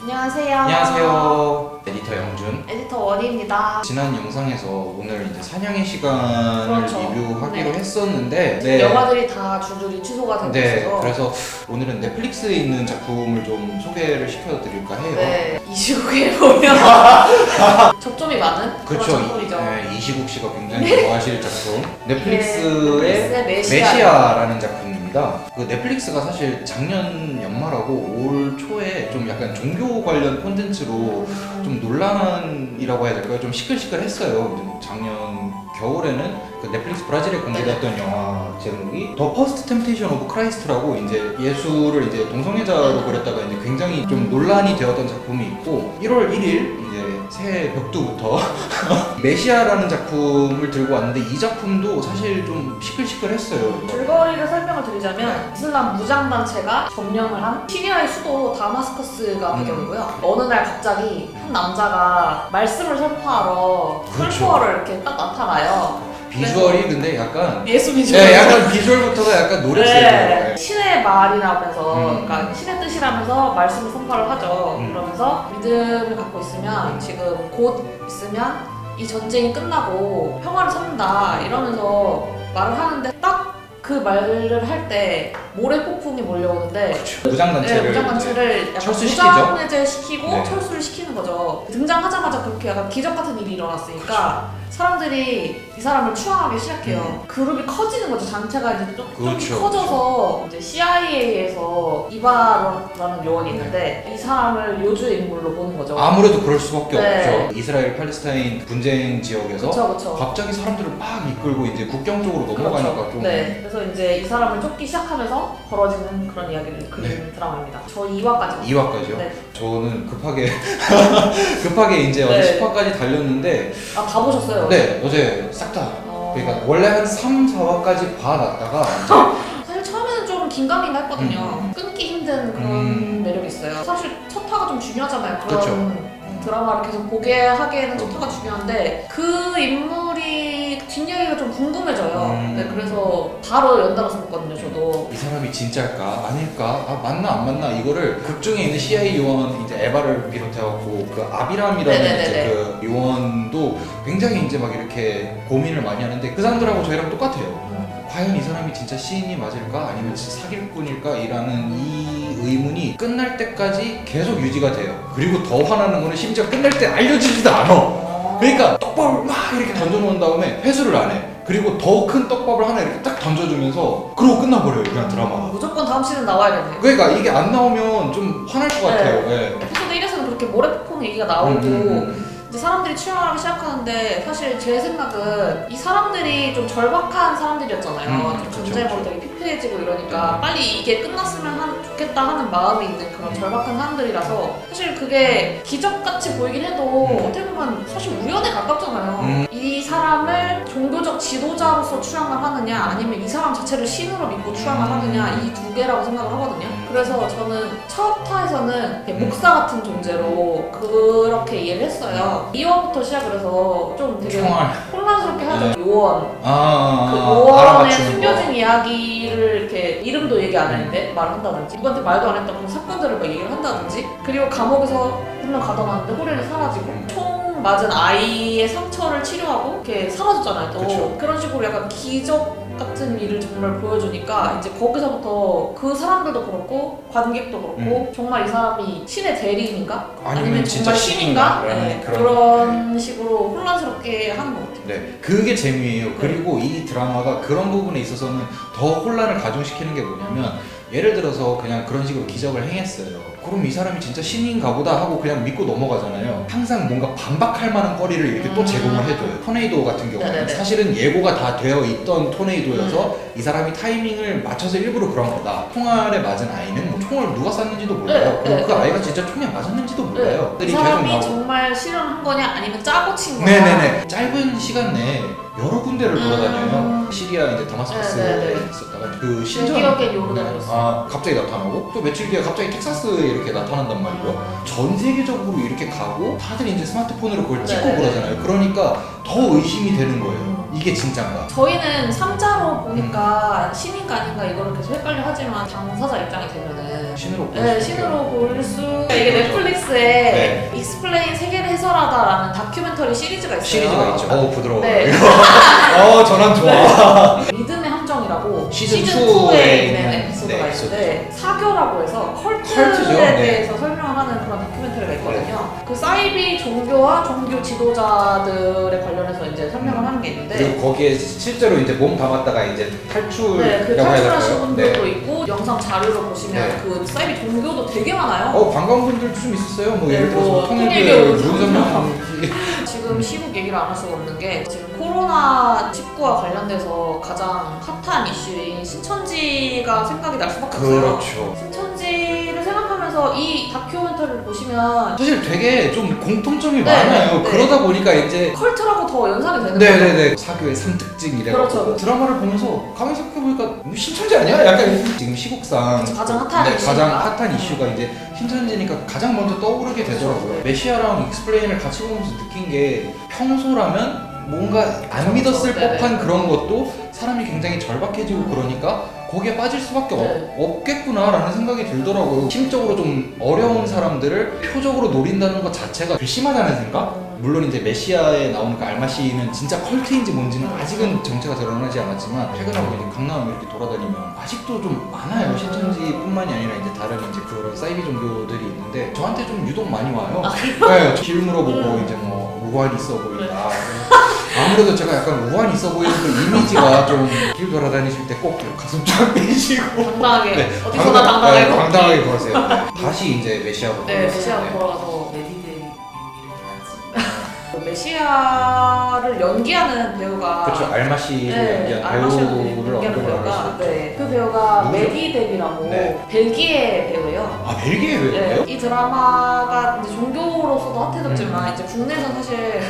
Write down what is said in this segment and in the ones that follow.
안녕하세요. 안녕하세요. 에디터 영준. 에디터 원희입니다. 지난 영상에서 오늘 이제 사냥의 시간을 그렇죠. 리뷰하기로 네. 했었는데 영화들이 다 줄줄이 취소가 되고 네, 있어서 그래서 오늘은 넷플릭스에 있는 작품을 좀 소개를 시켜드릴까 해요. 네, 이 시국에 보면 접점이 많은 그런 그렇죠. 작품이죠. 네, 이시국 씨가 굉장히 좋아하실 작품. 넷플릭스의 넷플릭스의 메시아라는 작품입니다. 그 넷플릭스가 사실 작년 연말하고 올 초에 좀 약간 종교 관련 콘텐츠로 좀 논란이라고 해야 될까요? 좀 시끌시끌했어요. 작년 겨울에는 그 넷플릭스 브라질에 공개됐던 영화 제목이 더 퍼스트 템테이션 오브 크라이스트라고 이제 예수를 이제 동성애자로 그렸다가 이제 굉장히 좀 논란이 되었던 작품이 있고 1월 1일 이제 새해 벽두부터 메시아라는 작품을 들고 왔는데 이 작품도 사실 좀 시끌시끌했어요. 줄거리를 설명을 드리자면 이슬람 무장단체가 점령을 한 시리아의 수도 다마스커스가 배경이고요. 어느 날 갑자기 한 남자가 말씀을 선포하러 그렇죠. 설포하러 이렇게 딱 나타나요. 비주얼이 근데 약간 예수 비주얼. 네, 약간 비주얼부터가 약간 노랬어요. 네. 신의 말이라면서, 그러니까 음. 신의 뜻이라면서 말씀을 선포를 하죠. 음. 그러면서 믿음을 갖고 있으면 지금 곧 있으면 이 전쟁이 끝나고 평화를 찾는다 이러면서 말을 하는데 딱 그 말을 할 때 모래 폭풍이 몰려오는데 무장단체를 네, 무장단체를 약간 철수시키죠? 무장해제 시키고 네. 철수를 시키는 거죠. 등장하자마자 그렇게 약간 기적 같은 일이 일어났으니까 사람들이 이 사람을 추앙하기 시작해요. 그룹이 커지는 거죠. 단체가 이제 좀 그렇죠, 커져서 이제 CIA에서 이바라는 요원이 있는데 이 사람을 요주의 인물로 보는 거죠. 아무래도 그럴 수밖에 네. 없죠. 이스라엘 팔레스타인 분쟁 지역에서 그렇죠. 갑자기 사람들을 막 이끌고 이제 국경 쪽으로 넘어가니까 좀 네. 그래서 이제 이 사람을 쫓기 시작하면서 벌어지는 그런 이야기를 그리는 드라마입니다. 저 2화까지. 2화까지요? 네. 저는 급하게 이제 네. 어제 10화까지 달렸는데 아, 다 보셨어요? 네, 어제 싹 다. 그러니까 원래 한 3, 4화까지 봐놨다가 사실 처음에는 좀 긴가민가 했거든요. 끊기 힘든 그런 매력이 있어요. 사실 첫 화가 좀 중요하잖아요. 그런 그렇죠. 드라마를 계속 보게 하기에는 첫 화가 중요한데 그 인물이 뒷이야기가 좀 궁금해져요. 네, 그래서 바로 연달아서 봤거든요. 저도. 이 사람이 진짜일까 아닐까 아 맞나 안 맞나 이거를 극 중에 있는 CIA 요원 이제 에바를 비롯해갖고 그 아비람이라는 네네네네. 이제 그 요원도 굉장히 이제 막 이렇게 고민을 많이 하는데 그 사람들하고 저희랑 똑같아요. 과연 이 사람이 진짜 시인이 맞을까 아니면 진짜 사기꾼일까 이라는 이 의문이 끝날 때까지 계속 유지가 돼요. 그리고 더 화나는 거는 심지어 끝날 때 알려주지도 않아. 그러니까 떡밥을 막 이렇게 던져놓은 다음에 회수를 안 해. 그리고 더 큰 떡밥을 하나 이렇게 딱 던져주면서 그러고 끝나버려요 그냥 드라마가. 무조건 다음 시즌 나와야겠네요. 그러니까 이게 안 나오면 좀 화날 것 같아요. 네. 에피소드 1에서는 그렇게 모래폭풍 얘기가 나오고 이제 사람들이 취향하기 시작하는데 사실 제 생각은 이 사람들이 좀 절박한 사람들이었잖아요. 좀 그쵸, 전쟁으로 그쵸. 되게 피폐해지고 이러니까 빨리 이게 끝났으면 좋겠다 하는 마음이 있는 그런 절박한 사람들이라서 사실 그게 기적같이 보이긴 해도 어떻게 보면 사실 우연에 가깝잖아요. 이 사람을 종교적 지도자로서 추앙을 하느냐 아니면 이 사람 자체를 신으로 믿고 추앙을 하느냐 이 두 개라고 생각을 하거든요. 그래서 저는 첫 화에서는 목사 같은 존재로 그렇게 이해를 했어요. 2화부터 시작을 해서 좀 되게 총알. 혼란스럽게 하죠. 네. 요원. 그 알아맞추는 요원의 거. 숨겨진 이야기를 이렇게 이름도 얘기 안 했는데 말을 한다든지 누구한테 말도 안 했던 그런 사건들을 막 얘기를 한다든지 그리고 감옥에서 한 명 가둬놨는데 호련이 사라지고 총 맞은 아이의 상처를 치료하고 이렇게 사라졌잖아요. 또 그쵸. 그런 식으로 약간 기적 같은 일을 정말 보여주니까 이제 거기서부터 그 사람들도 그렇고 관객도 그렇고 정말 이 사람이 신의 대리인가? 아니면 진짜 정말 신인가? 네, 그런 그런 식으로 혼란스럽게 하는 것 같아요. 네, 그게 재미예요. 그리고 이 드라마가 그런 부분에 있어서는 더 혼란을 가중시키는 게 뭐냐면 예를 들어서 그냥 그런 식으로 기적을 행했어요. 그럼 이 사람이 진짜 신인가 보다 하고 그냥 믿고 넘어가잖아요. 항상 뭔가 반박할 만한 거리를 이렇게 또 제공을 해줘요. 토네이도 같은 경우는 네네네. 사실은 예고가 다 되어 있던 토네이도여서 이 사람이 타이밍을 맞춰서 일부러 그런 거다. 총알에 맞은 아이는 뭐 총을 누가 쐈는지도 몰라요. 네, 그리고 네, 그 네. 아이가 진짜 총에 맞았는지도 몰라요. 이 계속 사람이 나오고. 정말 실현한 거냐 아니면 짜고 친 거냐. 네네네. 짧은 시간 내에 여러 군데를 돌아다녀요. 시리아 이제 다마스커스에 네네네. 있었다가 그 신전 기억엔 요르단이었어요. 갑자기 나타나고 또 며칠 뒤에 갑자기 텍사스에 이렇게 나타난단 말이에요. 전 세계적으로 이렇게 가고 다들 이제 스마트폰으로 그걸 찍고 네네네. 그러잖아요. 그러니까 더 의심이 되는 거예요. 이게 진짠가? 저희는 3자로 보니까 신인가 아닌가 이거를 계속 헷갈려 하지만 당사자 입장이 되면은 신으로 볼 네, 수 신으로 볼 수. 이게 그렇죠. 넷플릭스에 네. 익스플레인 세계를 해설하다라는 다큐멘터리 시리즈가 있어요. 시리즈가 있죠. 부드러워. 네. 전환 좋아. 믿음의 함정이라고 시즌 2에 시즌2에 있는 있는 에피소드가 네, 있는데 사교라고 해서 컬트죠? 컬트에 네. 대해서 설명을 하는 그런 다큐멘터리가 있거든요. 그 사이비 종교와 종교 지도자들에 관련해서 이제 설명을 하는 게 있는데 그리고 거기에 실제로 이제 몸 담았다가 이제 탈출이라고 네, 그 해야 탈출하신 될까요? 분들도 있고 영상 자료로 보시면 네. 그 사이비 종교도 되게 많아요. 관광분들도 좀 있었어요. 뭐 네, 예를 들어서 뭐 통일교 통일교 문선명 지금 시국 얘기를 안 할 수가 없는 게 지금 코로나19와 관련돼서 가장 핫한 이슈인 신천지가 생각이 날 수밖에 없어요. 그렇죠. 신천지를 생각하면서 이 다큐멘터리를 보시면 사실 되게 좀 공통점이 네, 많아요. 네. 그러다 보니까 이제 컬트라고 더 연상이 되는 거죠. 네네네 사교의 3특징이래요. 그렇죠. 드라마를 보면서 가만히 생각해보니까 신천지 아니야? 약간 지금 시국상 가장 핫한 네, 이슈가 가장 핫한 이슈가 이제 신천지니까 가장 먼저 떠오르게 되더라고요. 그렇죠. 메시아랑 익스플레인을 같이 보면서 느낀 게 평소라면 뭔가 안 믿었을 네네. 법한 그런 것도 사람이 굉장히 절박해지고 그러니까 거기에 빠질 수밖에 네. 없겠구나라는 생각이 들더라고요. 심적으로 좀 어려운 사람들을 표적으로 노린다는 것 자체가 괘씸하다는 생각? 물론 이제 메시아에 나오는 그 알마시는 진짜 컬트인지 뭔지는 아직은 정체가 드러나지 않았지만 최근하고 이제 강남 이렇게 돌아다니면 아직도 좀 많아요. 신천지뿐만이 아니라 이제 다른 이제 그런 사이비 종교들이 있는데 저한테 좀 유독 많이 와요. 네, 길 물어보고 이제 뭐 우환이 있어 보인다. 아무래도 제가 약간 우환이 있어 보이는 그 이미지가 좀 길 돌아다니실 때 꼭 가슴 쫙 빼시고 당당하게 네, 어디서나 당당하게 걷기. 당당하게 걸으세요. 다시 이제 메시아로 네, 메시아로 돌아가서 메시아를 연기하는 배우가 그렇죠. 알마시를 연기한 배우를 언급을 배우가 하시죠. 네, 그 배우가 누구죠? 메디 데비라고 네. 벨기에 배우예요. 아 벨기에 배우예요? 네, 이 드라마가 이제 종교로서도 핫해졌지만 이제 국내에서 사실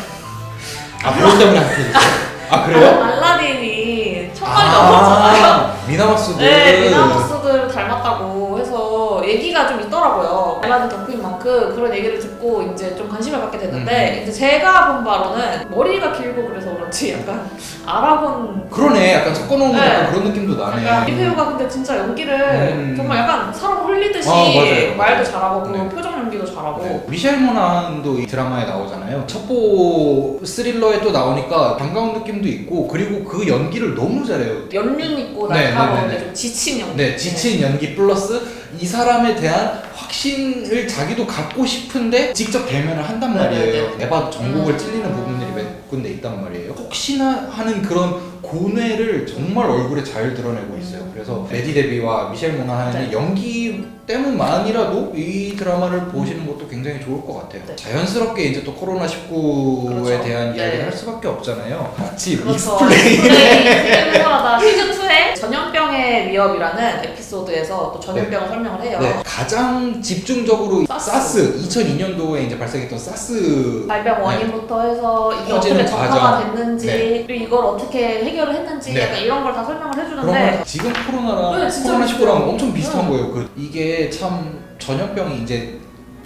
배우 때문에 핫해졌어요? 그래요? 알라딘이 천만이 넘었잖아요. 미나마스들. 네, 미나마스들 닮았다고 해서 얘기가 좀 있더라고요. 알라딘 덕후인 만큼 그런 얘기를 듣고 이제 좀 관심을 갖게 됐는데 이제 제가 본 바로는 머리가 길고 그래서 그런지 약간 아랍은 그러네. 약간 섞어놓은 네. 약간 그런 느낌도 나네. 약간 이 배우가 근데 진짜 연기를 정말 약간 사람 홀리듯이 맞아요. 말도 잘하고 그 네. 표정 연기도 잘하고 네. 미셸 모난도 이 드라마에 나오잖아요. 첩보 스릴러에 또 나오니까 반가운 느낌도 있고 그리고 그 연기를 너무 잘해요. 연륜 있고 네, 날카로운데 네, 네. 좀 지친 연기. 네, 지친 연기 플러스 이 사람에 대한 확신을 자기도 갖고 싶은데 직접 대면을 한단 말이에요. 에바 전곡을 찔리는 부분들이 몇 군데 있단 말이에요. 혹시나 하는 그런 고뇌를 정말 얼굴에 잘 드러내고 있어요. 그래서 레디 데비와 미셸 모나한의 네. 연기 때문만이라도 이 드라마를 보시는 것도 굉장히 좋을 것 같아요. 네. 자연스럽게 이제 또 코로나19에 그렇죠. 대한 네. 이야기를 할 수밖에 없잖아요. 마치 그렇죠. 익스플레인. 익스플레인하다 시즌2의 전염병의 위협이라는 에피소드에서 또 전염병을 설명을 해요. 네, 가장 집중적으로 사스. 2002년도에 이제 발생했던 사스 발병 원인부터 해서 이게 퍼지는 어떻게 전파가 과정. 됐는지 네. 그리고 이걸 어떻게 해결을 했는지 네. 약간 이런 걸 다 설명을 그런 해주는데 건 지금 코로나랑 네, 진짜 코로나19랑 비슷해요. 엄청 비슷한 네. 거예요. 이게 참 전염병이 이제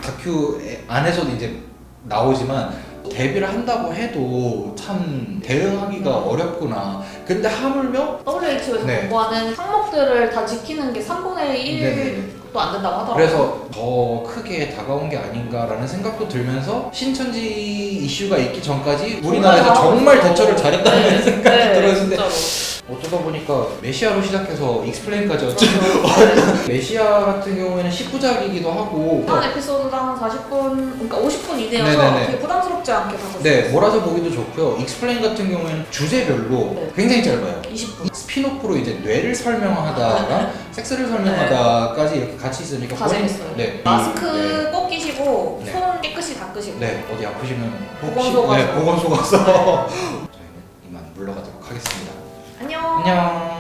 다큐 안에서도 이제 나오지만 데뷔를 한다고 해도 참 대응하기가 어렵구나. 근데 하물며 WHO에서 네. 공부하는 항목들을 다 지키는 게 3분의 1도 안 된다고 하더라고요. 그래서 더 크게 다가온 게 아닌가라는 생각도 들면서 신천지 이슈가 있기 전까지 우리나라에서 정말 대처를 잘했다는 생각이 들었는데 진짜로. 어쩌다 보니까 메시아로 시작해서 익스플레인까지 어쩌고 그렇죠. 메시아 같은 경우에는 10부작이기도 하고 한 에피소드당 40분, 그러니까 50분 이내여서 네네네. 되게 부담스럽지 않게 봤었어요. 네 몰아서 보기도 좋고요. 익스플레인 같은 경우에는 주제별로 네. 굉장히 짧아요. 20분. 스피노프로 이제 뇌를 설명하다가 섹스를 설명하다까지 이렇게 같이 있으니까 다 거의- 재밌어요. 네. 마스크 네. 꼭 끼시고 네. 손 깨끗이 닦으시고 네, 어디 아프시면 보건소 가서. 네, 보건소 가서 저희는 이만 물러가도록 하겠습니다. 안녕. 안녕.